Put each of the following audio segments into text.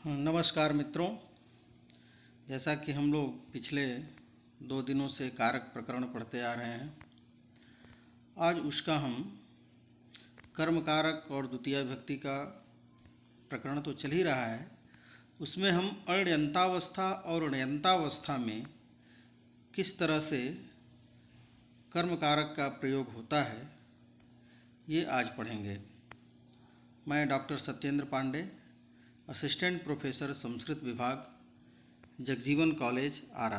नमस्कार मित्रों। जैसा कि हम लोग पिछले 2 दिनों से कारक प्रकरण पढ़ते आ रहे हैं, आज उसका हम कर्म कारक और द्वितीय विभक्ति का प्रकरण तो चल ही रहा है, उसमें हम अण्यन्तावस्था और ण्यन्तावस्था में किस तरह से कर्म कारक का प्रयोग होता है ये आज पढ़ेंगे। मैं doctor Satyendra Pandey, assistant professor Sanskrit विभाग, जगजीवन कॉलेज, आरा।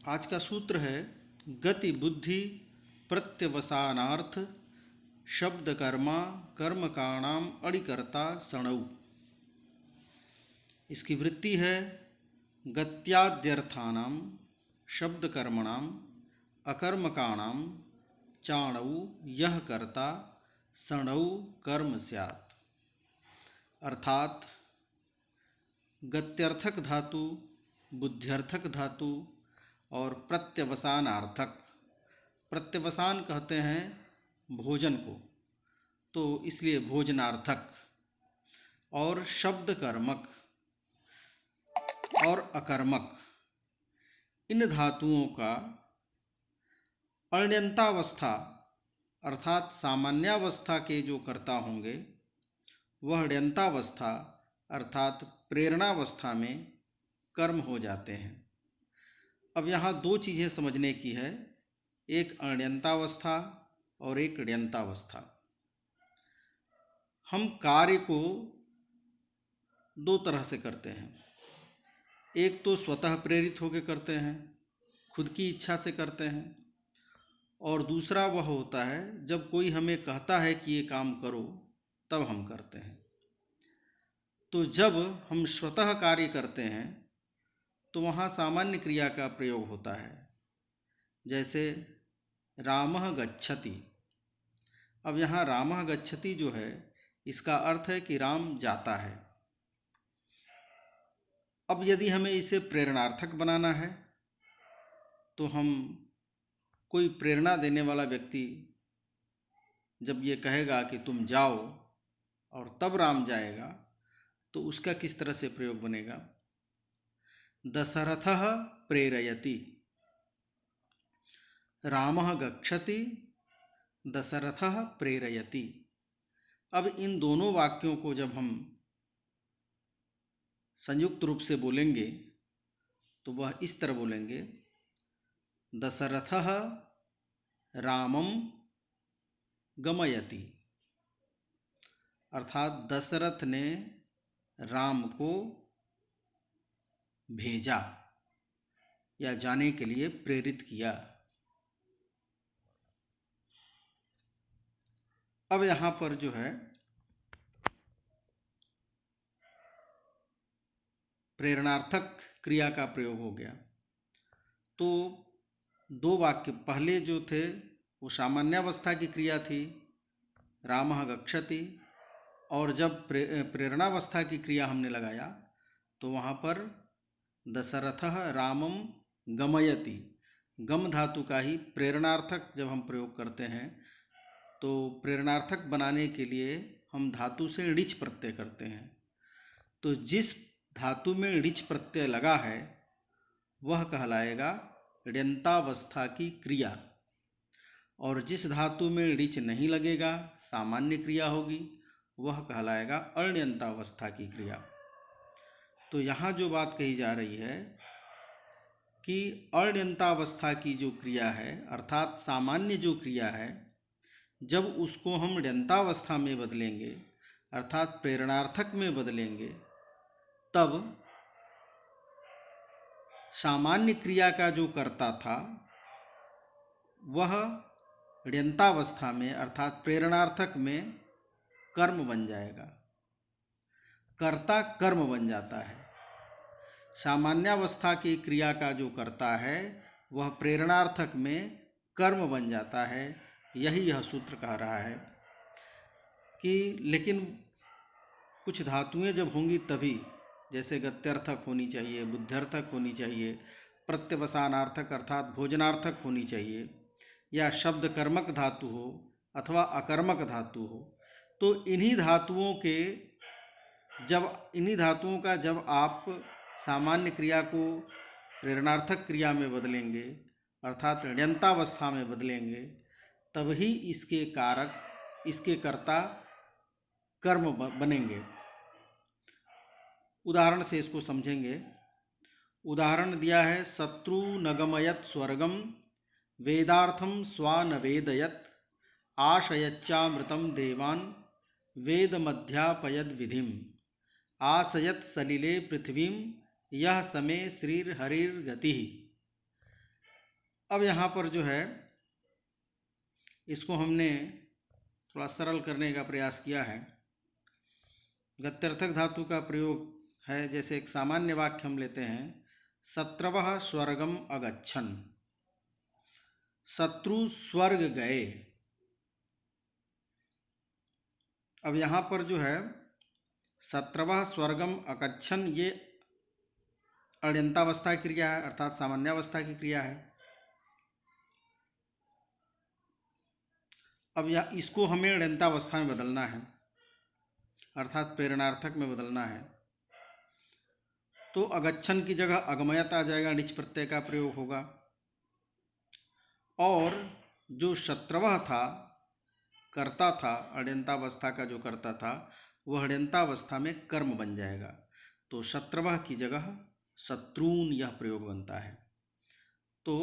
आज का सूत्र है गति बुद्धि प्रत्यवसानार्थ शब्द कर्मा कर्मकाणाम अड़िकर्ता सणौ। इसकी वृत्ति है गत्याद्यर्थानाम शब्द कर्मणाम अकर्मकाणाम चाणौ यह कर्ता सणौ कर्म स्यात्। अर्थात गत्यर्थक धातु, बुद्ध्यर्थक धातु और प्रत्यवसानार्थक। प्रत्यवसान कहते हैं भोजन को, तो इसलिए भोजनार्थक, और शब्द कर्मक और अकर्मक, इन धातुओं का अण्यन्तावस्था अर्थात सामान्यावस्था के जो कर्ता होंगे वह ण्यन्तावस्था अर्थात प्रेरणावस्था में कर्म हो जाते हैं। अब यहाँ दो चीज़ें समझने की है, एक अण्यन्तावस्था और एक ण्यन्तावस्था। हम कार्य को दो तरह से करते हैं, एक तो स्वतः प्रेरित होकर करते हैं, खुद की इच्छा से करते हैं, और दूसरा वह होता है जब कोई हमें कहता है कि ये काम करो तब हम करते हैं। तो जब हम स्वतः कार्य करते हैं तो वहाँ सामान्य क्रिया का प्रयोग होता है, जैसे रामः गच्छति। अब यहाँ रामः गच्छति जो है इसका अर्थ है कि राम जाता है। अब यदि हमें इसे प्रेरणार्थक बनाना है तो हम कोई प्रेरणा देने वाला व्यक्ति जब ये कहेगा कि तुम जाओ और तब राम जाएगा, तो उसका किस तरह से प्रयोग बनेगा? दशरथः प्रेरयति, रामः गच्छति, दशरथः प्रेरयति। अब इन दोनों वाक्यों को जब हम संयुक्त रूप से बोलेंगे तो वह इस तरह बोलेंगे, दशरथः रामं गमयति। अर्थात दशरथ ने राम को भेजा या जाने के लिए प्रेरित किया। अब यहाँ पर जो है प्रेरणार्थक क्रिया का प्रयोग हो गया। तो दो वाक्य पहले जो थे वो सामान्यावस्था की क्रिया थी, रामः गच्छति, और जब प्रेरणावस्था की क्रिया हमने लगाया तो वहाँ पर दशरथः रामं गमयति, गम धातु का ही प्रेरणार्थक जब हम प्रयोग करते हैं तो प्रेरणार्थक बनाने के लिए हम धातु से णिच प्रत्यय करते हैं। तो जिस धातु में णिच प्रत्यय लगा है वह कहलाएगा ण्यन्तावस्था की क्रिया, और जिस धातु में णिच नहीं लगेगा, सामान्य क्रिया होगी, वह कहलाएगा अण्यन्तावस्था की क्रिया। तो यहाँ जो बात कही जा रही है कि अण्यन्तावस्था की जो क्रिया है अर्थात सामान्य जो क्रिया है, जब उसको हम ण्यन्तावस्था में बदलेंगे अर्थात प्रेरणार्थक में बदलेंगे, तब सामान्य क्रिया का जो कर्ता था वह ण्यन्तावस्था में अर्थात प्रेरणार्थक में कर्म बन जाएगा, कर्ता कर्म बन जाता है। सामान्यावस्था की क्रिया का जो कर्ता है वह प्रेरणार्थक में कर्म बन जाता है। यही यह सूत्र कह रहा है कि लेकिन कुछ धातुएं जब होंगी तभी, जैसे गत्यर्थक होनी चाहिए, बुद्ध्यर्थक होनी चाहिए, प्रत्यवसानार्थक अर्थात भोजनार्थक होनी चाहिए, या शब्द कर्मक धातु हो अथवा अकर्मक धातु हो, तो इन्हीं धातुओं का जब आप सामान्य क्रिया को प्रेरणार्थक क्रिया में बदलेंगे अर्थात ऋण्यंतावस्था में बदलेंगे, तभी इसके कारक, इसके कर्ता कर्म बनेंगे। उदाहरण से इसको समझेंगे। उदाहरण दिया है, शत्रु नगमयत स्वर्गम वेदार्थम स्वानवेदयत आशयच्चामृतम देवान वेद मध्यापयद विधिम आसयत सलिले पृथ्वीम यह समय श्रीर हरिर गति। अब यहाँ पर जो है इसको हमने थोड़ा सरल करने का प्रयास किया है। गत्यर्थक धातु का प्रयोग है, जैसे एक सामान्य वाक्य हम लेते हैं, शत्रवः स्वर्गम अगच्छन्, शत्रु स्वर्ग गए। अब यहाँ पर जो है शत्रवः स्वर्गम अगच्छन्, ये अण्यन्तावस्था की क्रिया है अर्थात सामान्यावस्था की क्रिया है। अब इसको हमें ऋण्यंतावस्था में बदलना है अर्थात प्रेरणार्थक में बदलना है। तो अगच्छन की जगह अगमयत आ जाएगा, णिच प्रत्यय का प्रयोग होगा। और जो शत्रवः था, कर्ता था, अण्यन्तावस्था का जो कर्ता था, वह अण्यन्तावस्था में कर्म बन जाएगा। तो शत्रवः की जगह शत्रून यह प्रयोग बनता है। तो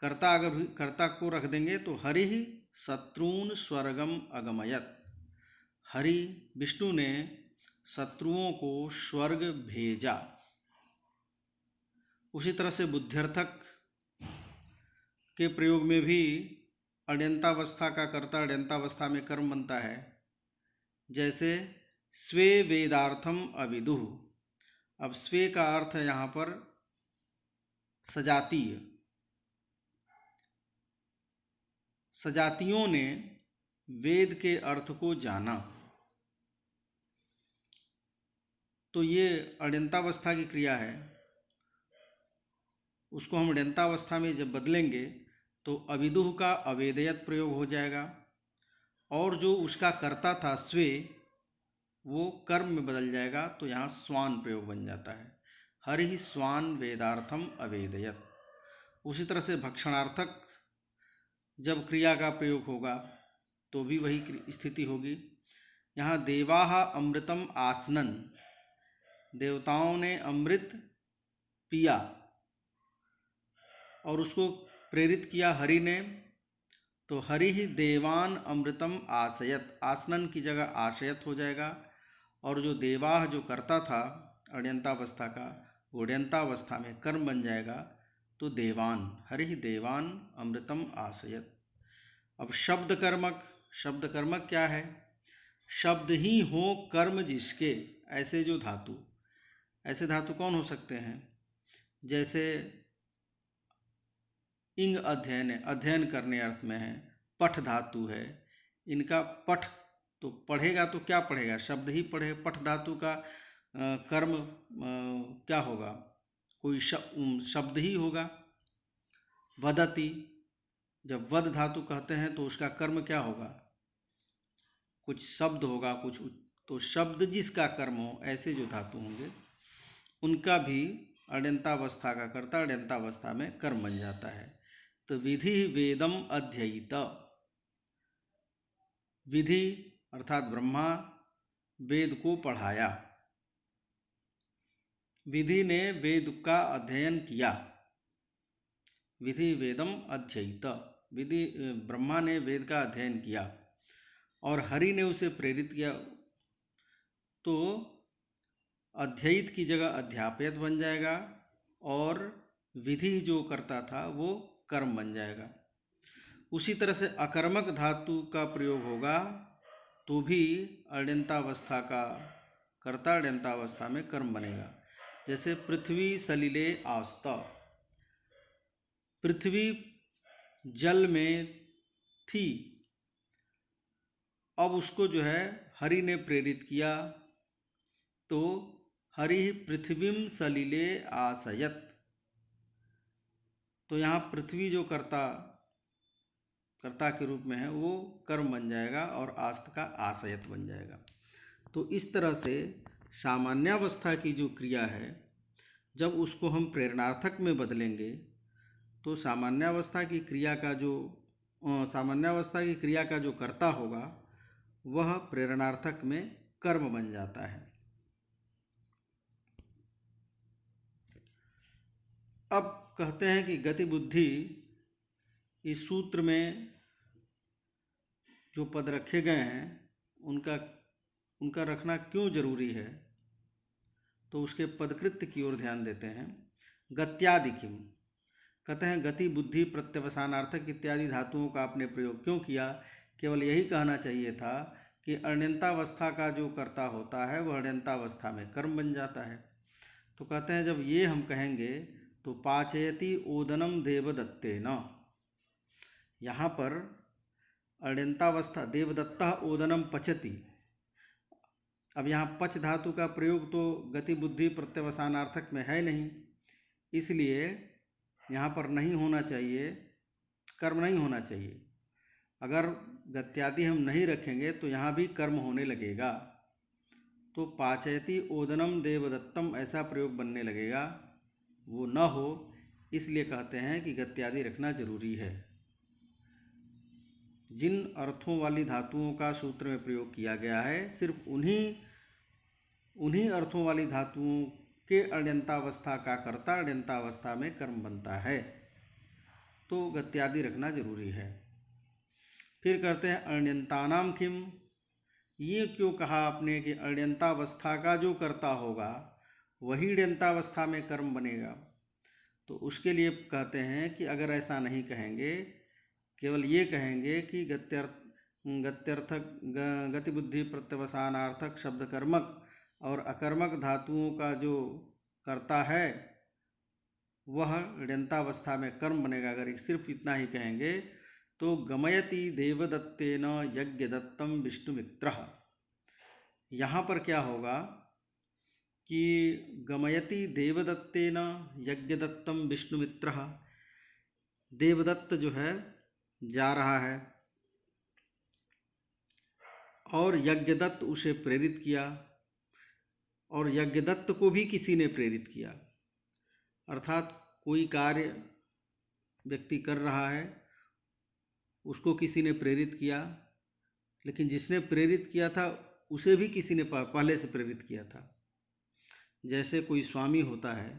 कर्ता अगर कर्ता को रख देंगे तो हरि शत्रून स्वर्गम अगमयत, हरि विष्णु ने शत्रुओं को स्वर्ग भेजा। उसी तरह से बुद्ध्यर्थक के प्रयोग में भी अण्यन्तावस्था का कर्ता अण्यन्तावस्था में कर्म बनता है। जैसे स्वे वेदार्थम अविदुः। अब स्वे का अर्थ है यहाँ पर सजातीय, सजातियों ने वेद के अर्थ को जाना। तो ये अण्यन्तावस्था की क्रिया है, उसको हम ऋण्यंतावस्था में जब बदलेंगे तो अविदुः का अवेदयत प्रयोग हो जाएगा, और जो उसका कर्ता था स्वे, वो कर्म में बदल जाएगा। तो यहाँ स्वान प्रयोग बन जाता है, हरि स्वान वेदार्थम अवेदयत। उसी तरह से भक्षणार्थक जब क्रिया का प्रयोग होगा तो भी वही स्थिति होगी। यहाँ देवाः अमृतम आसनन, देवताओं ने अमृत पिया और उसको प्रेरित किया हरि ने। तो हरि ही देवान अमृतम आशयत, आसनन की जगह आशयत हो जाएगा। और जो देवाह जो करता था अण्यन्तावस्था का, वो ण्यन्तावस्था में कर्म बन जाएगा। तो देवान, हरि ही देवान अमृतम आशयत। अब शब्द कर्मक, शब्द कर्मक क्या है? शब्द ही हो कर्म जिसके, ऐसे जो धातु, ऐसे धातु कौन हो सकते हैं? जैसे इंग अध्ययन है, अध्ययन करने अर्थ में है। पठ धातु है, इनका पठ, तो पढ़ेगा तो क्या पढ़ेगा? शब्द ही पढ़े। पठ धातु का कर्म क्या होगा? कोई शब्द ही होगा। वदति, जब वद धातु कहते हैं तो उसका कर्म क्या होगा? कुछ शब्द होगा, कुछ। तो शब्द जिसका कर्म हो, ऐसे जो धातु होंगे उनका भी अण्यन्तावस्था का कर्ता अण्यन्तावस्था में कर्म बन जाता है। तो विधि वेदम अध्ययित, विधि अर्थात ब्रह्मा वेद को पढ़ाया, विधि ने वेद का अध्ययन किया। विधि वेदम अध्ययित, विधि ब्रह्मा ने वेद का अध्ययन किया और हरि ने उसे प्रेरित किया। तो अध्ययित की जगह अध्यापयत बन जाएगा और विधि जो करता था वो कर्म बन जाएगा। उसी तरह से अकर्मक धातु का प्रयोग होगा तो भी अण्यन्तावस्था का कर्ता अण्यन्तावस्था में कर्म बनेगा। जैसे पृथ्वी सलिले आस्त, पृथ्वी जल में थी, अब उसको जो है हरि ने प्रेरित किया। तो हरि पृथ्वीम सलिले आसयत। तो यहाँ पृथ्वी जो कर्ता कर्ता के रूप में है वो कर्म बन जाएगा और आस्त का आशयत बन जाएगा। तो इस तरह से सामान्यावस्था की जो क्रिया है जब उसको हम प्रेरणार्थक में बदलेंगे तो सामान्यावस्था की क्रिया का जो कर्ता होगा वह प्रेरणार्थक में कर्म बन जाता है। अब कहते हैं कि गति बुद्धि इस सूत्र में जो पद रखे गए हैं उनका रखना क्यों जरूरी है, तो उसके पदकृत्य की ओर ध्यान देते हैं। गत्यादि किम, कहते हैं गति बुद्धि प्रत्यवसानार्थक इत्यादि धातुओं का आपने प्रयोग क्यों किया। केवल यही कहना चाहिए था कि अण्यन्तावस्था का जो कर्ता होता है वह अण्यन्तावस्था में कर्म बन जाता है। तो कहते हैं जब ये हम कहेंगे तो पाचयति ओदनम देवदत्तेन, यहाँ पर अण्यन्तावस्था देवदत्तः ओदनम पचति। अब यहाँ पच धातु का प्रयोग तो गति बुद्धि प्रत्यवसानार्थक में है नहीं, इसलिए यहाँ पर नहीं होना चाहिए, कर्म नहीं होना चाहिए। अगर गत्यादि हम नहीं रखेंगे तो यहाँ भी कर्म होने लगेगा, तो पाचयति ओदनम देवदत्तम ऐसा प्रयोग बनने लगेगा, वो न हो इसलिए कहते हैं कि गत्यादि रखना जरूरी है। जिन अर्थों वाली धातुओं का सूत्र में प्रयोग किया गया है सिर्फ उन्हीं अर्थों वाली धातुओं के अण्यन्तावस्था का कर्ता अण्यन्तावस्था में कर्म बनता है, तो गत्यादि रखना जरूरी है। फिर कहते हैं अण्यन्तानाम किम, ये क्यों कहा आपने कि अण्यन्तावस्था का जो कर्ता होगा वही अण्यन्तावस्था में कर्म बनेगा। तो उसके लिए कहते हैं कि अगर ऐसा नहीं कहेंगे, केवल ये कहेंगे कि गत्यर्थक गति बुद्धि प्रत्यवसानार्थक शब्द कर्मक और अकर्मक धातुओं का जो कर्ता है वह अण्यन्तावस्था में कर्म बनेगा, अगर सिर्फ इतना ही कहेंगे तो गमयति देवदत्तेन यज्ञदत्तम विष्णुमित्रः, यहाँ पर क्या होगा कि गमयति देवदत्तेन यज्ञदत्तम विष्णुमित्रः, देवदत्त जो है जा रहा है और यज्ञदत्त उसे प्रेरित किया और यज्ञदत्त को भी किसी ने प्रेरित किया। अर्थात कोई कार्य व्यक्ति कर रहा है, उसको किसी ने प्रेरित किया, लेकिन जिसने प्रेरित किया था उसे भी किसी ने पहले से प्रेरित किया था। जैसे कोई स्वामी होता है,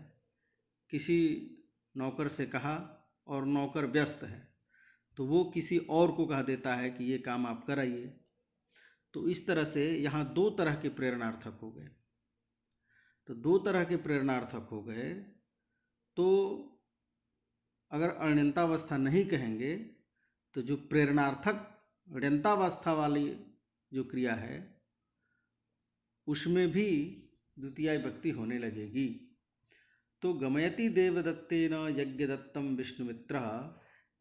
किसी नौकर से कहा और नौकर व्यस्त है तो वो किसी और को कह देता है कि ये काम आप कराइए। तो इस तरह से यहाँ दो तरह के प्रेरणार्थक हो गए। तो दो तरह के प्रेरणार्थक हो गए, तो अगर अण्यन्तावस्था नहीं कहेंगे तो जो प्रेरणार्थक अण्यन्तावस्था वाली जो क्रिया है उसमें भी द्वितीय विभक्ति होने लगेगी। तो गमयति देवदत्तेन यज्ञदत्तम विष्णुमित्रः,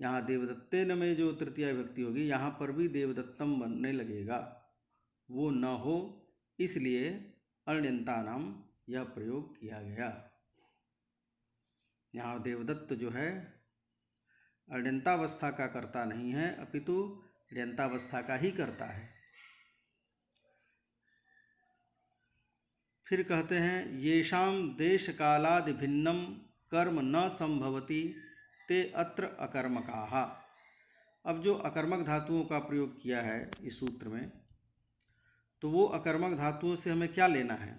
यहाँ देवदत्तेन में जो तृतीय विभक्ति होगी यहाँ पर भी देवदत्तम बनने लगेगा, वो न हो इसलिए अण्यन्तानाम यह प्रयोग किया गया। यहाँ देवदत्त जो है अण्यन्तावस्था का कर्ता नहीं है, अपितु अण्यन्तावस्था का ही कर्ता है। फिर कहते हैं येषाम देश कालादि भिन्नम कर्म न संभवति ते अत्र अकर्मकाः। अब जो अकर्मक धातुओं का प्रयोग किया है इस सूत्र में, तो वो अकर्मक धातुओं से हमें क्या लेना है।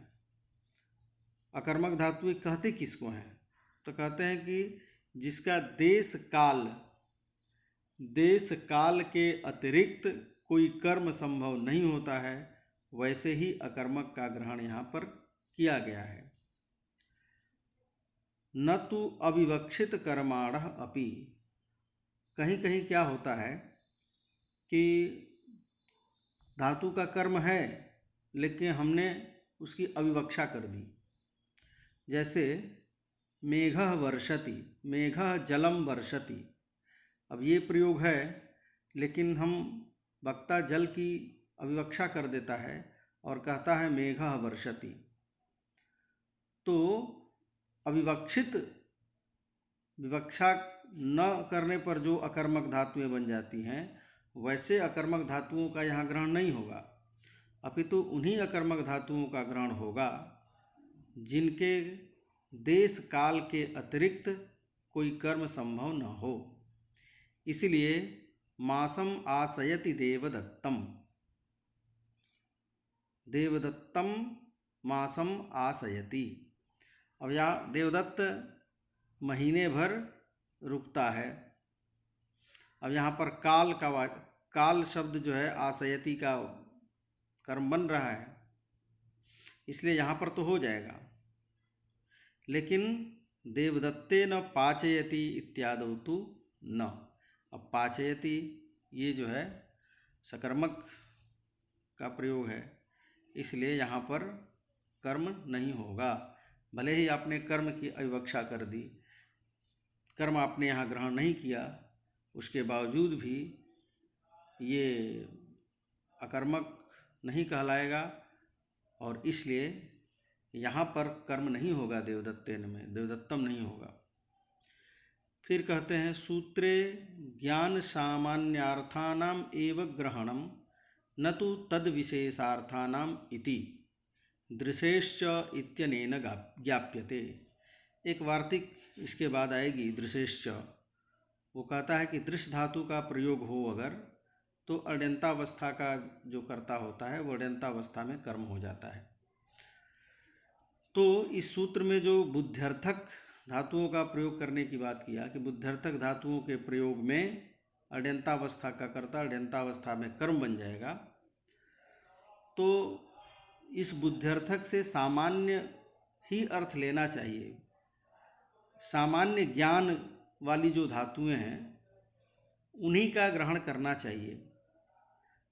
अकर्मक धातुएं कहते किसको हैं, तो कहते हैं कि जिसका देश काल के अतिरिक्त कोई कर्म संभव नहीं होता है, वैसे ही अकर्मक का ग्रहण यहाँ पर किया गया है। न तो अविवक्षित कर्माणः अपि, कहीं कहीं क्या होता है कि धातु का कर्म है लेकिन हमने उसकी अविवक्षा कर दी। जैसे मेघः वर्षति, मेघः जलम वर्षति, अब ये प्रयोग है लेकिन हम वक्ता जल की अविवक्षा कर देता है और कहता है मेघः वर्षति। तो अविवक्षित विवक्षा न करने पर जो अकर्मक धातुएं बन जाती हैं, वैसे अकर्मक धातुओं का यहाँ ग्रहण नहीं होगा, अपितु उन्हीं अकर्मक धातुओं का ग्रहण होगा जिनके देश काल के अतिरिक्त कोई कर्म संभव न हो। इसलिए मासम आसयति देवदत्तम, देवदत्तम मासम आसयति। अब यहाँ देवदत्त महीने भर रुकता है। अब यहाँ पर काल शब्द जो है आसयति का कर्म बन रहा है, इसलिए यहाँ पर तो हो जाएगा। लेकिन देवदत्ते न पाचयति इत्यादौ तु न। अब पाचयति ये जो है सकर्मक का प्रयोग है, इसलिए यहाँ पर कर्म नहीं होगा। भले ही आपने कर्म की अविवक्षा कर दी, कर्म आपने यहाँ ग्रहण नहीं किया, उसके बावजूद भी ये अकर्मक नहीं कहलाएगा और इसलिए यहाँ पर कर्म नहीं होगा देवदत्तेन में, देवदत्तम नहीं होगा। फिर कहते हैं सूत्रे ज्ञान सामान्यार्थानाम एव ग्रहणम न तो तद विशेषार्थानाम इति दृशेश्च इत्यनेन ज्ञाप्यते। एक वार्तिक इसके बाद आएगी दृशेश्च। वो कहता है कि दृश्य धातु का प्रयोग हो अगर, तो अड्यंतावस्था का जो कर्ता होता है वो अड्यंतावस्था में कर्म हो जाता है। तो इस सूत्र में जो बुद्ध्यर्थक धातुओं का प्रयोग करने की बात किया कि बुद्ध्यर्थक धातुओं के प्रयोग में अड्यंतावस्था का कर्ता अड्यंतावस्था में कर्म बन जाएगा, तो इस बुद्ध्यर्थक से सामान्य ही अर्थ लेना चाहिए। सामान्य ज्ञान वाली जो धातुएं हैं उन्हीं का ग्रहण करना चाहिए।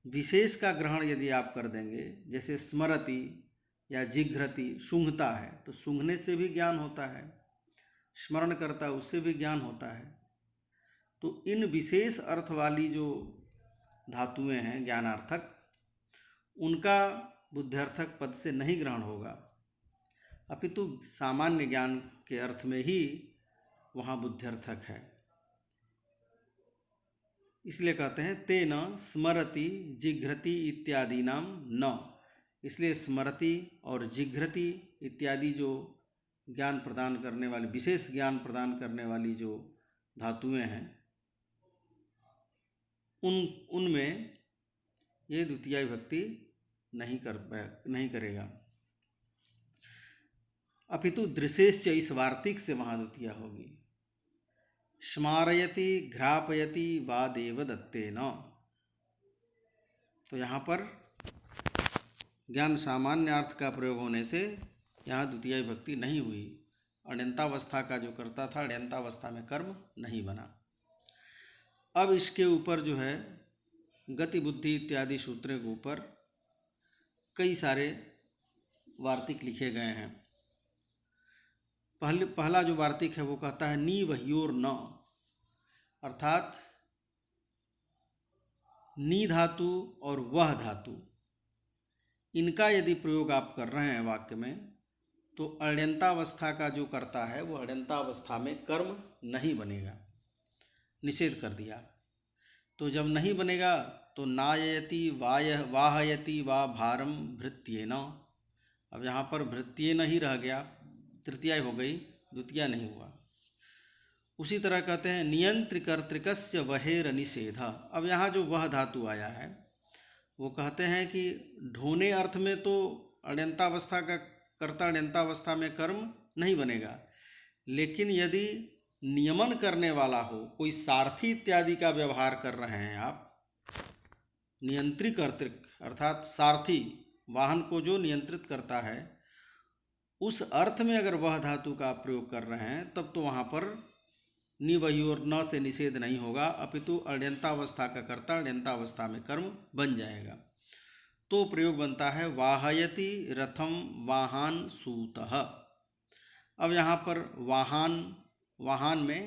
विशेष का ग्रहण यदि आप कर देंगे, जैसे स्मरति या जिघ्रति, सूंघता है तो सूंघने से भी ज्ञान होता है, स्मरण करता है उससे भी ज्ञान होता है। तो इन विशेष अर्थ वाली जो धातुएं हैं ज्ञानार्थक, उनका बुद्ध्यर्थक पद से नहीं ग्रहण होगा, अपितु सामान्य ज्ञान के अर्थ में ही वहाँ बुद्ध्यर्थक है। इसलिए कहते हैं तेन स्मरति जिघ्रति इत्यादि नाम न। इसलिए स्मरति और जिघ्रति इत्यादि जो ज्ञान प्रदान करने वाली, विशेष ज्ञान प्रदान करने वाली जो धातुएं हैं, उनमें ये द्वितीया विभक्ति नहीं करेगा, अपितु दृशेश्च इस वार्तिक से वहाँ द्वितीया होगी। स्मारयति घ्रापयति वा देवदत्तेन। तो यहाँ पर ज्ञान सामान्यार्थ का प्रयोग होने से यहाँ द्वितीया विभक्ति नहीं हुई। अड्यंतावस्था का जो करता था अड्यंतावस्था में कर्म नहीं बना। अब इसके ऊपर जो है गति बुद्धि इत्यादि सूत्रों के ऊपर कई सारे वार्तिक लिखे गए हैं। पहला जो वार्तिक है वो कहता है नी वह्योर न, अर्थात नी धातु और वह धातु, इनका यदि प्रयोग आप कर रहे हैं वाक्य में, तो अड्यंतावस्था का जो करता है वो अड्यंतावस्था में कर्म नहीं बनेगा, निषेध कर दिया। तो जब नहीं बनेगा तो नाययति वाहयति वा भारम भृत्येन। अब यहाँ पर भृत्येन ही रह गया, तृतीया हो गई, द्वितीया नहीं हुआ। उसी तरह कहते हैं नियंत्रिकर्तृकस्य वहेर निषेध। अब यहाँ जो वह धातु आया है वो कहते हैं कि ढोने अर्थ में तो अड्यंतावस्था का कर्ता अड्यंतावस्था में कर्म नहीं बनेगा, लेकिन यदि नियमन करने वाला हो, कोई सारथी इत्यादि का व्यवहार कर रहे हैं आप, नियंत्रित कर्तृक अर्थात सारथी वाहन को जो नियंत्रित करता है, उस अर्थ में अगर वह धातु का प्रयोग कर रहे हैं तब तो वहाँ पर निवह्योर न से निषेध नहीं होगा, अपितु अड्यंतावस्था का कर्ता अड्यंतावस्था में कर्म बन जाएगा। तो प्रयोग बनता है वाहयति रथम वाहन सूतः। अब यहाँ पर वाहन में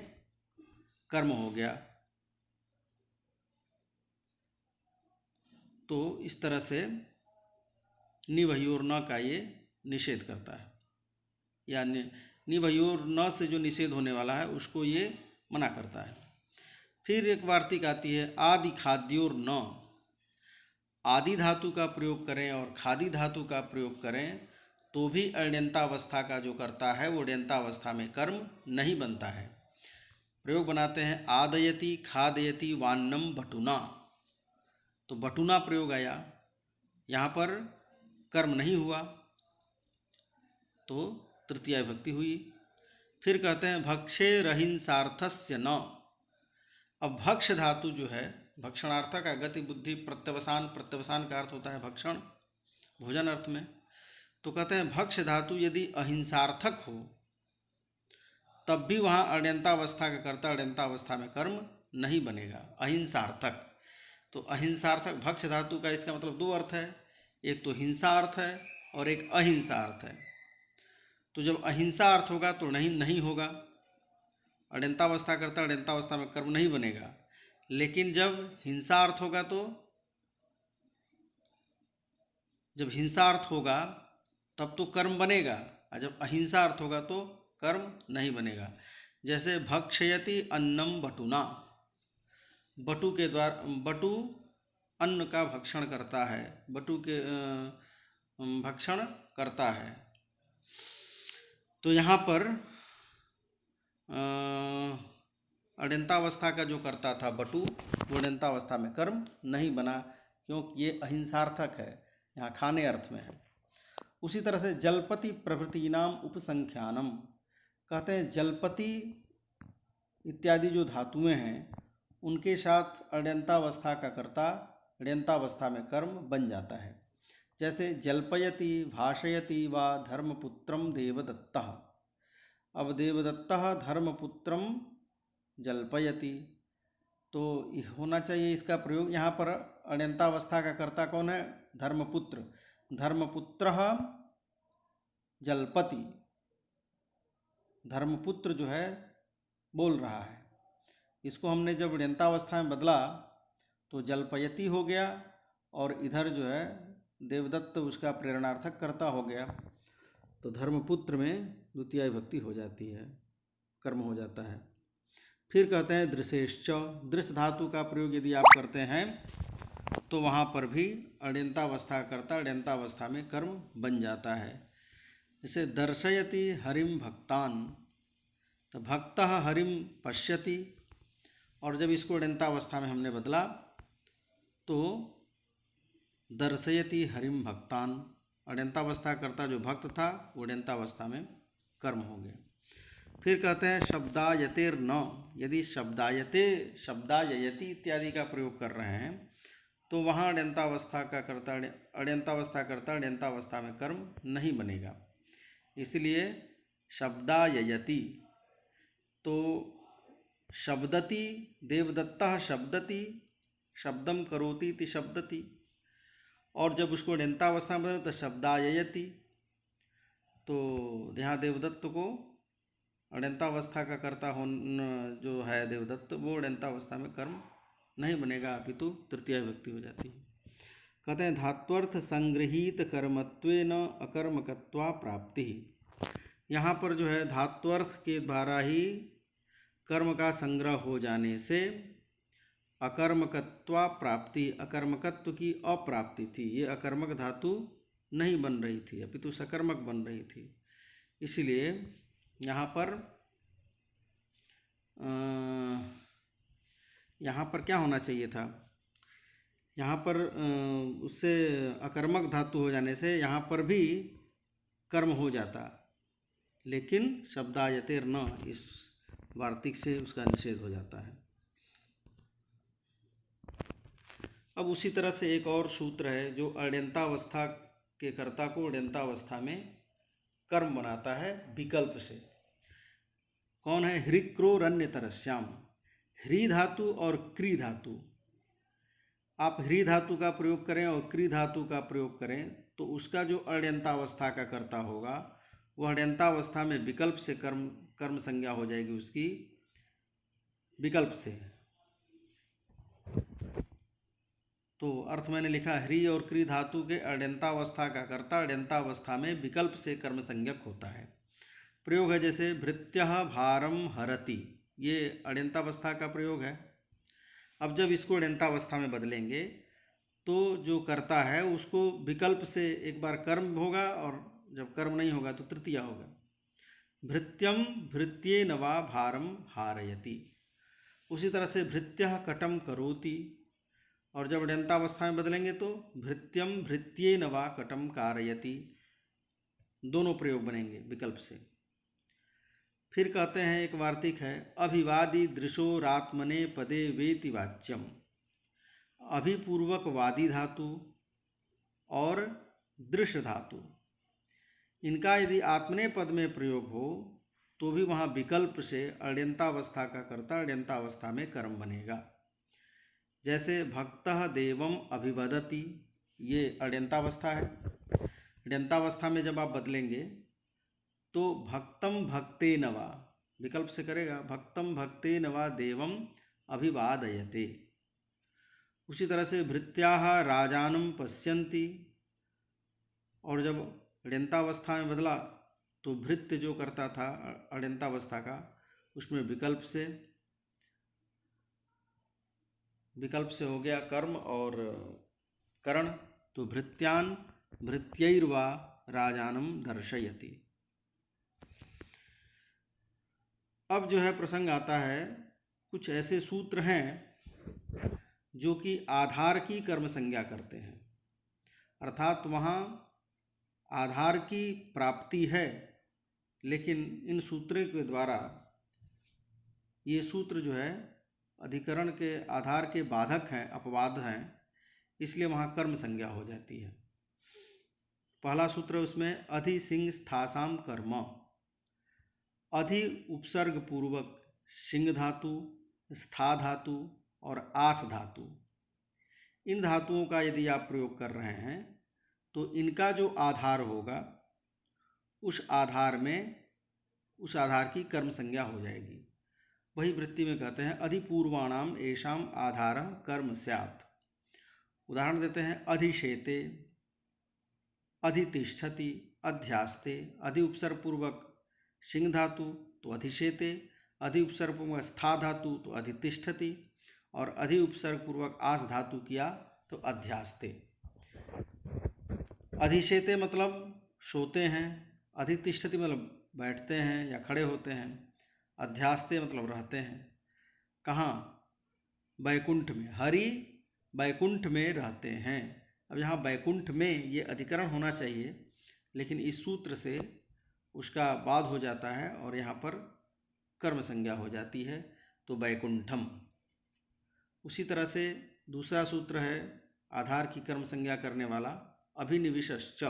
कर्म हो गया, तो इस तरह से निवह्योर न का ये निषेध करता है, या निवह्योर न से जो निषेध होने वाला है उसको ये मना करता है। फिर एक वार्तिक आती है, आदि खाद्योर न। आदि धातु का प्रयोग करें और खादी धातु का प्रयोग करें तो भी अण्यन्तावस्था का जो करता है वो अण्यन्तावस्था में कर्म नहीं बनता है। प्रयोग बनाते हैं, आदयति खादयति वान्नम बटुना। तो बटुना प्रयोग आया, यहाँ पर कर्म नहीं हुआ तो तृतीया विभक्ति हुई। फिर कहते हैं भक्षे रहिंसार्थस्य न। अब भक्ष धातु जो है, भक्षणार्थक का गति बुद्धि प्रत्यवसान, प्रत्यवसान का अर्थ होता है भक्षण, भोजन अर्थ में। तो कहते हैं भक्ष धातु यदि अहिंसार्थक हो तब भी वहाँ अण्यन्तावस्था का कर्ता अण्यन्तावस्था में कर्म नहीं बनेगा। अहिंसार्थक, तो अहिंसार्थक भक्ष धातु का इसका मतलब दो अर्थ है, एक तो हिंसा अर्थ है और एक अहिंसा अर्थ है। तो जब अहिंसा अर्थ होगा तो नहीं होगा, अण्यन्तावस्था करता अण्यन्तावस्था में कर्म नहीं बनेगा। लेकिन जब हिंसा अर्थ होगा तो जब हिंसा अर्थ होगा तब तो कर्म बनेगा, और जब अहिंसा अर्थ होगा तो कर्म नहीं बनेगा। जैसे भक्षयति अन्नम बटुना, बटु के द्वारा, बटु अन्न का भक्षण करता है, बटु के भक्षण करता है। तो यहाँ पर अण्यन्तावस्था का जो करता था बटु, वो अण्यन्तावस्था में कर्म नहीं बना, क्योंकि ये अहिंसार्थक है, यहाँ खाने अर्थ में है। उसी तरह से जलपति प्रभृतीनाम उपसंख्यानम, कहते हैं जलपति इत्यादि जो धातुएं हैं उनके साथ अण्यन्तावस्था का कर्ता अण्यन्तावस्था में कर्म बन जाता है। जैसे जल्पयति भाषयति वा धर्मपुत्रम देवदत्तः। अब देवदत्तः धर्मपुत्रम जल्पयति, तो होना चाहिए इसका प्रयोग। यहाँ पर अण्यन्तावस्था का कर्ता कौन है? धर्मपुत्र। धर्मपुत्रः जल्पति, धर्मपुत्र जो है बोल रहा है। इसको हमने जब अण्यन्तावस्था में बदला तो जल्पयति हो गया, और इधर जो है देवदत्त उसका प्रेरणार्थक कर्ता हो गया, तो धर्मपुत्र में द्वितीय विभक्ति हो जाती है, कर्म हो जाता है। फिर कहते हैं दृशेश्च, दृश्य धातु का प्रयोग यदि आप करते हैं तो वहाँ पर भी अण्यन्तावस्था कर्ता अण्यन्तावस्था में कर्म बन जाता है। जैसे दर्शयति हरिम भक्तान, तो भक्तः हरिम पश्यति, और जब इसको अण्यन्तावस्था में हमने बदला तो दर्शयति हरिम भक्तान, अण्यन्तावस्था कर्ता जो भक्त था वो अण्यन्तावस्था में कर्म हो गया। फिर कहते हैं शब्दायतेर न, यदि शब्दायते शब्दाययति इत्यादि का प्रयोग कर रहे हैं तो वहाँ अण्यन्तावस्था का कर्ता अण्यन्तावस्था कर्ता अण्यन्तावस्था में कर्म नहीं बनेगा, इसलिए शब्दाययति। तो शब्दति, देवदत्तः शब्दति, शब्दम करोति इति शब्दति, और जब उसको अण्यन्तावस्था में तो शब्दाययति, तो यहाँ देवदत्त को अण्यन्तावस्था का कर्ता जो है देवदत्त, वो अण्यन्तावस्था में कर्म नहीं बनेगा, अपितु तृतीया विभक्ति हो जाती है। कहते हैं धात्वर्थ संगृहीत कर्मत्वेन अकर्मकत्वा प्राप्ति। यहाँ पर जो है धात्वर्थ के द्वारा ही कर्म का संग्रह हो जाने से अकर्मकत्वा प्राप्ति, अकर्मकत्व की अप्राप्ति थी। ये अकर्मक धातु नहीं बन रही थी, अपितु सकर्मक बन रही थी। इसलिए यहाँ पर क्या होना चाहिए था? यहाँ पर उससे अकर्मक धातु हो जाने से यहाँ पर भी कर्म हो जाता, लेकिन शब्दायतेर न, इस वार्तिक से उसका निषेध हो जाता है। अब उसी तरह से एक और सूत्र है जो अण्यन्तावस्था के कर्ता को अण्यन्तावस्था में कर्म बनाता है विकल्प से। कौन है? ह्रीक्रोरन्यतरस्याम, ह्री धातु और क्री धातु। आप ह्री धातु का प्रयोग करें और क्री धातु का प्रयोग करें तो उसका जो अण्यन्तावस्था का कर्ता होगा वह अण्यन्तावस्था में विकल्प से कर्म संज्ञा हो जाएगी उसकी, विकल्प से। तो अर्थ मैंने लिखा, ह्री और क्री धातु के अण्यन्तावस्था का कर्ता अण्यन्तावस्था में विकल्प से कर्म संज्ञक होता है। प्रयोग है जैसे भृत्यः भारम हरति, ये अण्यन्तावस्था का प्रयोग है। अब जब इसको अण्यन्तावस्था में बदलेंगे तो जो कर्ता है उसको विकल्प से एक बार कर्म होगा और जब कर्म नहीं होगा तो तृतीया होगा। भृत्यम भृत्येन वा भारम हारयति। उसी तरह से भृत्यः कटम करोति, और जब अण्यन्तावस्था में बदलेंगे तो भृत्यम भृत्येन वा कटम कारयति, दोनों प्रयोग बनेंगे विकल्प से। फिर कहते हैं, एक वार्तिक है, अभिवादी दृशोरात्मने पदे वेति वाच्यम। अभिपूर्वक वादी धातु और दृश्य धातु, इनका यदि आत्मने पद में प्रयोग हो तो भी वहाँ विकल्प से अण्यन्तावस्था का कर्ता अण्यन्तावस्था में कर्म बनेगा। जैसे भक्तः देवम अभिवदति, ये अण्यन्तावस्था है। अण्यन्तावस्था में जब आप बदलेंगे तो भक्तम भक्तेन वा, विकल्प से करेगा, भक्तम भक्तेन वा देवम अभिवादयते। उसी तरह से भृत्याः राजानं पश्यन्ति, और जब अण्यन्तावस्था में बदला तो भृत्य जो करता था अण्यन्तावस्था का, उसमें विकल्प से हो गया कर्म और करण, तो भृत्यान भृत्यैर्वा राजानं दर्शयति। अब जो है प्रसंग आता है, कुछ ऐसे सूत्र हैं जो कि आधार की कर्म संज्ञा करते हैं, अर्थात वहाँ आधार की प्राप्ति है, लेकिन इन सूत्रों के द्वारा ये सूत्र जो है अधिकरण के आधार के बाधक हैं, अपवाद हैं, इसलिए वहाँ कर्म संज्ञा हो जाती है। पहला सूत्र उसमें अधि सिंह स्थासाम कर्म। अधि उपसर्ग पूर्वक सिंह धातु, स्था धातु और आस धातु, इन धातुओं का यदि आप प्रयोग कर रहे हैं तो इनका जो आधार होगा उस आधार की कर्म संज्ञा हो जाएगी। वही वृत्ति में कहते हैं अधिपूर्वाणाम एषाम आधार कर्म स्यात्। उदाहरण देते हैं, अधिशेते, अधितिष्ठति, अध्यास्ते। अधि उपसर्ग पूर्वक सिंह धातु तो अधिशेते, अधि उपसर्ग पूर्वक स्था धातु तो अधितिष्ठति, और अधि उपसर्ग पूर्वक आस धातु किया तो अध्यास्ते। अधिशेते मतलब सोते हैं, अधितिष्ठति मतलब बैठते हैं या खड़े होते हैं, अध्यास्ते मतलब रहते हैं। कहाँ? बैकुंठ में। हरि बैकुंठ में रहते हैं। अब यहाँ बैकुंठ में ये अधिकरण होना चाहिए, लेकिन इस सूत्र से उसका बाद हो जाता है और यहाँ पर कर्म संज्ञा हो जाती है, तो बैकुंठम। उसी तरह से दूसरा सूत्र है आधार की कर्म संज्ञा करने वाला, अभिनिविशश्च।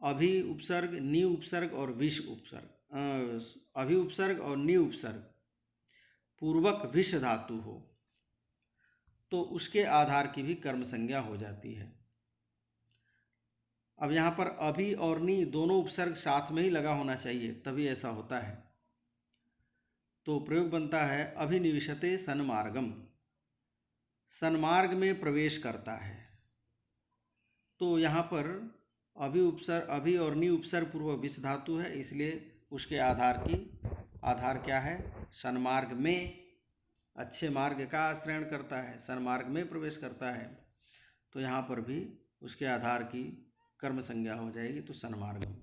अभि उपसर्ग, नि उपसर्ग और विष उपसर्ग, अभि उपसर्ग और नि उपसर्ग पूर्वक विष धातु हो तो उसके आधार की भी कर्म संज्ञा हो जाती है। अब यहाँ पर अभि और नि दोनों उपसर्ग साथ में ही लगा होना चाहिए, तभी ऐसा होता है। तो प्रयोग बनता है अभिनिविशते सन्मार्गम, सन्मार्ग में प्रवेश करता है। तो यहाँ पर अभि और नि उपसर्ग पूर्वक विष धातु है, इसलिए उसके आधार क्या है? सन्मार्ग में, अच्छे मार्ग का आश्रयण करता है, सन्मार्ग में प्रवेश करता है, तो यहाँ पर भी उसके आधार की कर्म संज्ञा हो जाएगी, तो सन्मार्गम।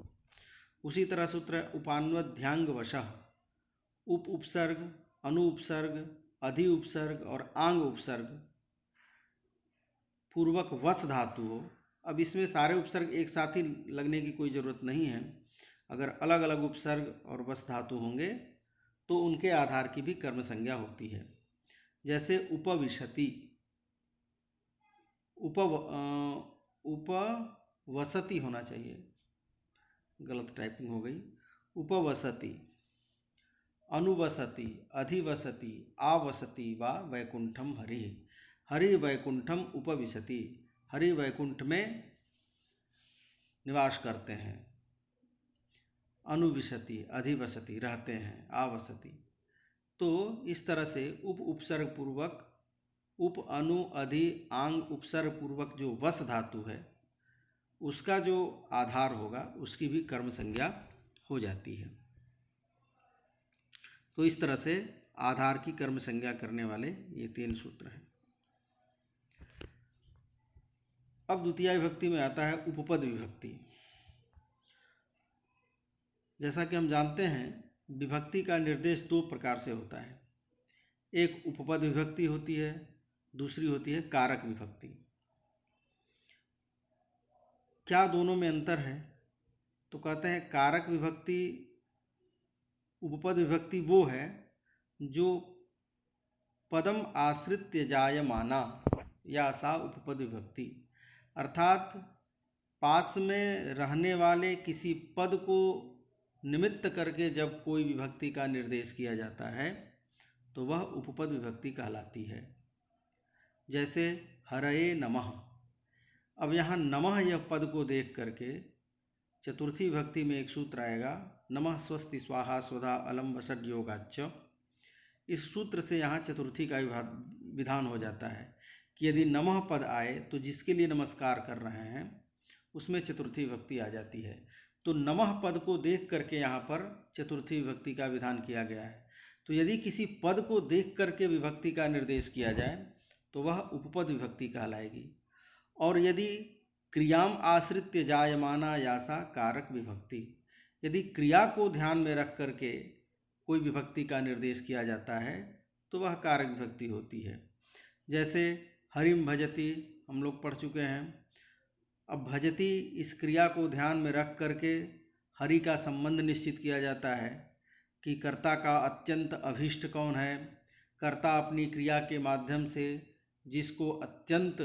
उसी तरह सूत्र उपान्वध्यांग वशः, उप उपसर्ग, अनु उपसर्ग, अधि उपसर्ग और आंग उपसर्ग पूर्वक वस धातु हो। अब इसमें सारे उपसर्ग एक साथ ही लगने की कोई ज़रूरत नहीं है। अगर अलग अलग उपसर्ग और वस धातु होंगे तो उनके आधार की भी कर्म संज्ञा होती है। जैसे उपविशति, उपवसति होना चाहिए, गलत टाइपिंग हो गई, उपवसति, अनुवसति, अधिवसति, आवसति वा वैकुंठम हरि। हरि वैकुंठम उपविशति, हरि वैकुंठ में निवास करते हैं। अनुविशति, अधिवसति, रहते हैं, आवसति। तो इस तरह से उप उपसर्ग पूर्वक, उप अनु अधि आंग उपसर्ग पूर्वक जो वस धातु है उसका जो आधार होगा उसकी भी कर्म संज्ञा हो जाती है। तो इस तरह से आधार की कर्म संज्ञा करने वाले ये 3 सूत्र हैं। अब द्वितीय विभक्ति में आता है उपपद विभक्ति। जैसा कि हम जानते हैं विभक्ति का निर्देश 2 प्रकार से होता है। एक उपपद विभक्ति होती है, दूसरी होती है कारक विभक्ति। क्या दोनों में अंतर है? तो कहते हैं कारक विभक्ति, उपपद विभक्ति वो है जो पदम आश्रित्य जायमाना या सा उपपद विभक्ति, अर्थात पास में रहने वाले किसी पद को निमित्त करके जब कोई विभक्ति का निर्देश किया जाता है तो वह उपपद विभक्ति कहलाती है। जैसे हरये नमः। अब यहाँ नमः यह पद को देख करके चतुर्थी विभक्ति में एक सूत्र आएगा, नमः स्वस्ति स्वाहा स्वधा अलम वसट योगाच्च। इस सूत्र से यहाँ चतुर्थी का विधान हो जाता है कि यदि नमः पद आए तो जिसके लिए नमस्कार कर रहे हैं उसमें चतुर्थी विभक्ति आ जाती है। तो नमः पद को देख करके यहाँ पर चतुर्थी विभक्ति का विधान किया गया है। तो यदि किसी पद को देख करके विभक्ति का निर्देश किया जाए तो वह उपपद विभक्ति कहलाएगी। और यदि क्रियाम आश्रित्य जायमाना यासा कारक विभक्ति, यदि क्रिया को ध्यान में रख करके कोई विभक्ति का निर्देश किया जाता है तो वह कारक विभक्ति होती है। जैसे हरिम भजति हम लोग पढ़ चुके हैं। अब भजति इस क्रिया को ध्यान में रख करके हरि का संबंध निश्चित किया जाता है कि कर्ता का अत्यंत अभीष्ट कौन है। कर्ता अपनी क्रिया के माध्यम से जिसको अत्यंत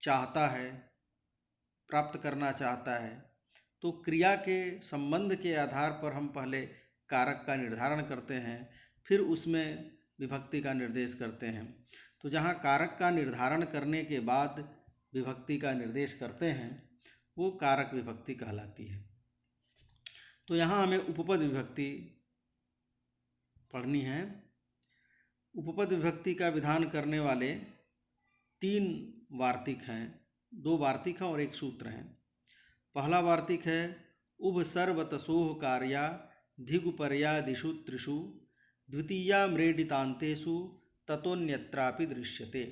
चाहता है, प्राप्त करना चाहता है, तो क्रिया के संबंध के आधार पर हम पहले कारक का निर्धारण करते हैं, फिर उसमें विभक्ति का निर्देश करते हैं। तो जहाँ कारक का निर्धारण करने के बाद विभक्ति का निर्देश करते हैं वो कारक विभक्ति कहलाती है। तो यहाँ हमें उपपद विभक्ति पढ़नी है। उपपद विभक्ति का विधान करने वाले 3 वार्तिक हैं, 2 वार्तिक हैं और 1 सूत्र हैं। पहला वार्तिक है उभ सर्वतसोह कार्या धिगुपर्या दिशु त्रिषु द्वितीया मृडितांतेषु ततोन्यत्रापि दृश्यते।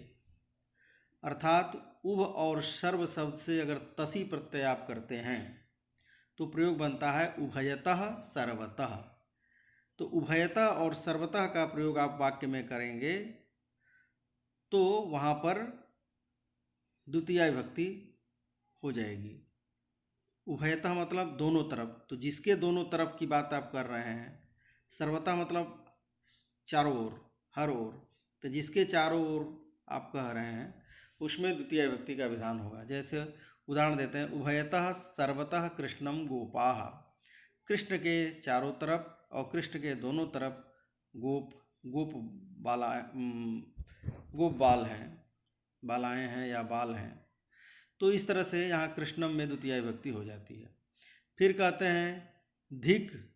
अर्थात उभ और सर्व शब्द से अगर तसी प्रत्यय आप करते हैं तो प्रयोग बनता है उभयतः सर्वतः। तो उभयतः और सर्वतः का प्रयोग आप वाक्य में करेंगे तो वहाँ पर द्वितीय विभक्ति हो जाएगी। उभयतः मतलब दोनों तरफ, तो जिसके दोनों तरफ की बात आप कर रहे हैं। सर्वतः मतलब चारों ओर, हर ओर, तो जिसके चारों ओर आप कह रहे हैं उसमें द्वितीय विभक्ति का विधान होगा। जैसे उदाहरण देते हैं, उभयतः सर्वतः कृष्णम गोपाः। कृष्ण के चारों तरफ और कृष्ण के दोनों तरफ गोप बाल हैं, बालाएँ हैं या बाल हैं। तो इस तरह से यहाँ कृष्णम में द्वितीय विभक्ति हो जाती है। फिर कहते हैं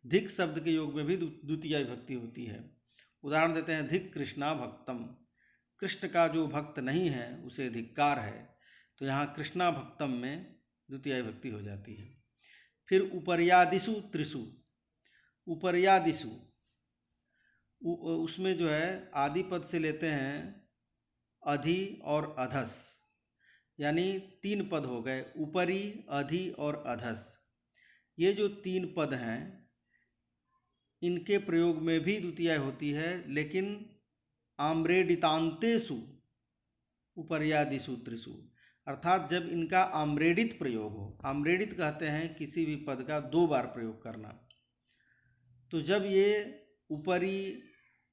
धिक शब्द के योग में भी द्वितीय विभक्ति होती है। उदाहरण देते हैं, धिक कृष्णा भक्तम। कृष्ण का जो भक्त नहीं है उसे धिक्कार है। तो यहाँ कृष्णा भक्तम में द्वितीय विभक्ति हो जाती है। फिर उपर्यादिषु त्रिषु, उपर्यादिषु उसमें जो है आदि पद से लेते हैं अधि और अधस, यानी 3 पद हो गए, उपरी, अधि और अधस। ये जो 3 पद हैं इनके प्रयोग में भी द्वितीय होती है, लेकिन आम्रेडितांतेषु उपर्यादिषु त्रिषु, अर्थात जब इनका आम्रेडित प्रयोग हो। आम्रेडित कहते हैं किसी भी पद का 2 बार प्रयोग करना। तो जब ये उपरी,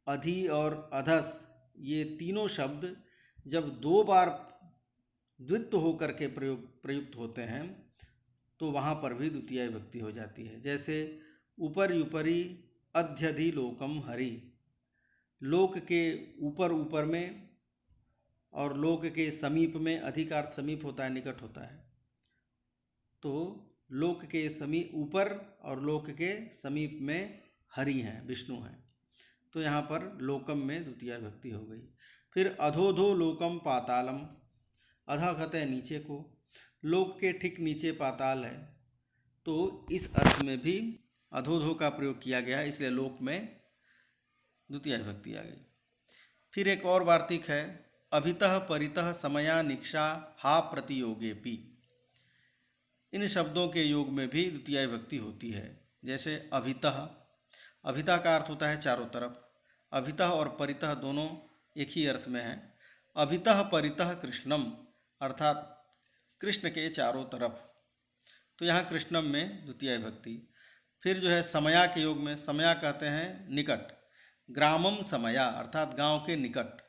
अधि और अधस ये तीनों शब्द जब 2 बार द्वित्व होकर के प्रयुक्त होते हैं तो वहाँ पर भी द्वितीय विभक्ति हो जाती है। जैसे ऊपर ऊपरी अध्यधि लोकम हरि, लोक के ऊपर में और लोक के समीप में, अधिकार समीप होता है, निकट होता है। तो लोक के समीप ऊपर और लोक के समीप में हरि हैं, विष्णु हैं। तो यहाँ पर लोकम में द्वितीय विभक्ति हो गई। फिर अधोधो लोकम पातालम, अधा कहते हैं नीचे को, लोक के ठीक नीचे पाताल है। तो इस अर्थ में भी अधोधो का प्रयोग किया गया, इसलिए लोक में द्वितीय विभक्ति आ गई। फिर एक और वार्तिक है, अभितः परितः समया निक्षा हा प्रतियोगेपि। इन शब्दों के योग में भी द्वितीय विभक्ति होती है। जैसे अभितः, अभितः का अर्थ होता है चारों तरफ। अभितः और परितः दोनों एक ही अर्थ में है। अभितः परितः कृष्णम, अर्थात कृष्ण के चारों तरफ। तो यहाँ कृष्णम में द्वितीय विभक्ति। फिर जो है समया के योग में, समया कहते हैं निकट। ग्रामम समया, अर्थात गांव के निकट।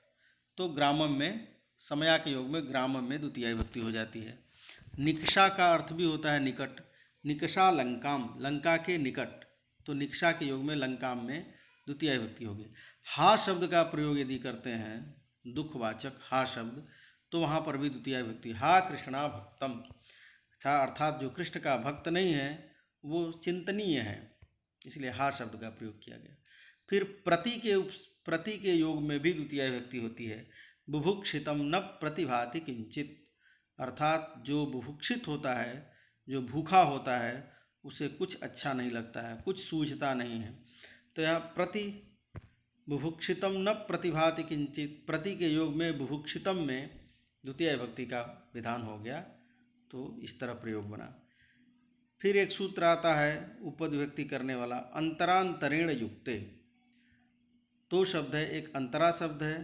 तो ग्रामम में, समया के योग में ग्रामम में द्वितीय विभक्ति हो जाती है। निकषा का अर्थ भी होता है निकट। निकषा लंकाम, लंका के निकट। तो निकषा के योग में लंकाम में द्वितीय विभक्ति होगी। हा शब्द का प्रयोग यदि करते हैं, दुखवाचक हा शब्द, तो वहाँ पर भी द्वितीय विभक्ति। हा कृष्णा भक्तम, अर्थात जो कृष्ण का भक्त नहीं है वो चिंतनीय है, इसलिए हा शब्द का प्रयोग किया गया। फिर प्रति के योग में भी द्वितीय विभक्ति होती है। बुभुक्षितम न प्रतिभाति किंचित, अर्थात जो बुभुक्षित होता है, जो भूखा होता है, उसे कुछ अच्छा नहीं लगता है, कुछ सूझता नहीं है। तो यहाँ प्रति, बुभुक्षितम न प्रतिभाति किंचित, प्रति के योग में बुभुक्षितम में द्वितीय विभक्ति का विधान हो गया। तो इस तरह प्रयोग बना। फिर एक सूत्र आता है उपपद विभक्ति करने वाला, अंतरांतरेण युक्ते। दो शब्द है, एक अंतरा शब्द है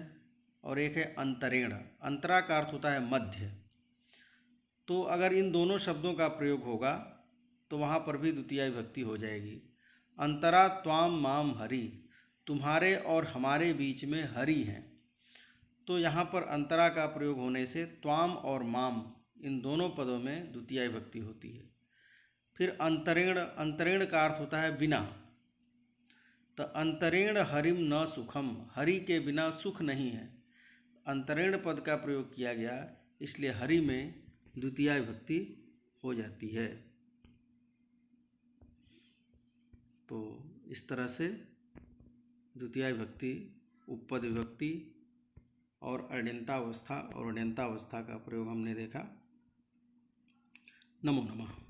और एक है अंतरेण। अंतरा का अर्थ होता है मध्य। तो अगर इन दोनों शब्दों का प्रयोग होगा तो वहाँ पर भी द्वितीय विभक्ति हो जाएगी। अंतरा त्वाम माम हरि, तुम्हारे और हमारे बीच में हरि हैं। तो यहाँ पर अंतरा का प्रयोग होने से त्वाम और माम, इन दोनों पदों में द्वितीय विभक्ति होती है। फिर अंतरेण, अंतरेण का अर्थ होता है बिना। तो अंतरेण हरिम न सुखम, हरि के बिना सुख नहीं है। अंतरेण पद का प्रयोग किया गया, इसलिए हरि में द्वितीय विभक्ति हो जाती है। तो इस तरह से द्वितीय विभक्ति, उपपद विभक्ति और अण्यन्तावस्था और अण्यन्तावस्था का प्रयोग हमने देखा। नमो नमः।